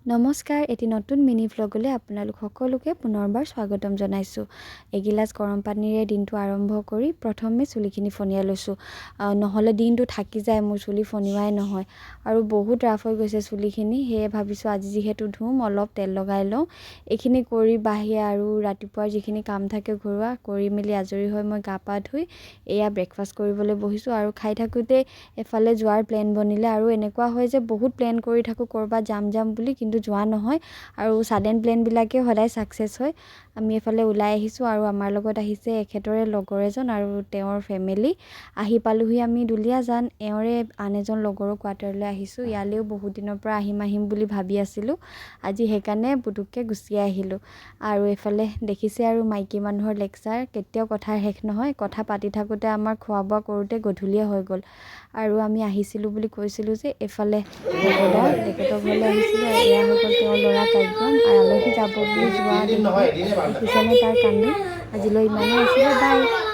নমস্কাৰ, এটি নতুন মিনি ভ্লগলৈ আপোনালোক সকলোকে পুনৰবাৰ স্বাগতম জনাইছোঁ। এগিলাচ গৰম পানীৰে দিনটো আৰম্ভ কৰি প্ৰথমে চুলিখিনি ফনিয়াই লৈছোঁ। নহ'লে দিনটো থাকি যায়, মোৰ চুলি ফনিওৱাই নহয় আৰু বহুত ৰাফ হৈ গৈছে চুলিখিনি। সেয়ে ভাবিছোঁ আজি যিহেতু ধুম, অলপ তেল লগাই লওঁ। এইখিনি কৰি বাহিৰে আৰু ৰাতিপুৱাৰ যিখিনি কাম থাকে ঘৰুৱা কৰি মেলি আজৰি হৈ মই গা পা ধুই এয়া ব্ৰেকফাষ্ট কৰিবলৈ বহিছোঁ। আৰু খাই থাকোঁতে এফালে যোৱাৰ প্লেন বনিলে আৰু এনেকুৱা হয় যে বহুত প্লেন কৰি থাকোঁ ক'ৰবাত যাম বুলি, কিন্তু যোৱা নহয় আৰু ছাডেন প্লেনবিলাকে সদায় ছাকচেছ হয়। আমি এফালে ওলাই আহিছোঁ আৰু আমাৰ লগত আহিছে এখেতৰে লগৰ এজন আৰু তেওঁৰ ফেমিলি। আহি পালোহি আমি দুলীয়াজান। এওঁৰে আন এজন লগৰৰ কোৱাৰ্টাৰলৈ আহিছোঁ। ইয়ালৈও বহুত দিনৰ পৰা আহিম বুলি ভাবি আছিলোঁ। আজি সেইকাৰণে পুতুককৈ গুচি আহিলোঁ। আৰু এইফালে দেখিছে আৰু মাইকী মানুহৰ লেকচাৰ কেতিয়াও কথাৰ শেষ নহয়। কথা পাতি থাকোঁতে আমাৰ খোৱা বোৱা কৰোঁতে গধূলিয়ে হৈ গ'ল। আৰু আমি আহিছিলোঁ বুলি কৈছিলোঁ যে এইফালে তেখেতৰ ঘৰলৈ আহিছিলোঁ। এয়া হৈ গ'ল তেওঁৰ ল'ৰা কাৰ্য্যম আৰু আলহী যাব বুলি যোৱা দেখিছেনে তাৰ কান্দোন। আজিলৈ ইমানেই আছিলে, বাই।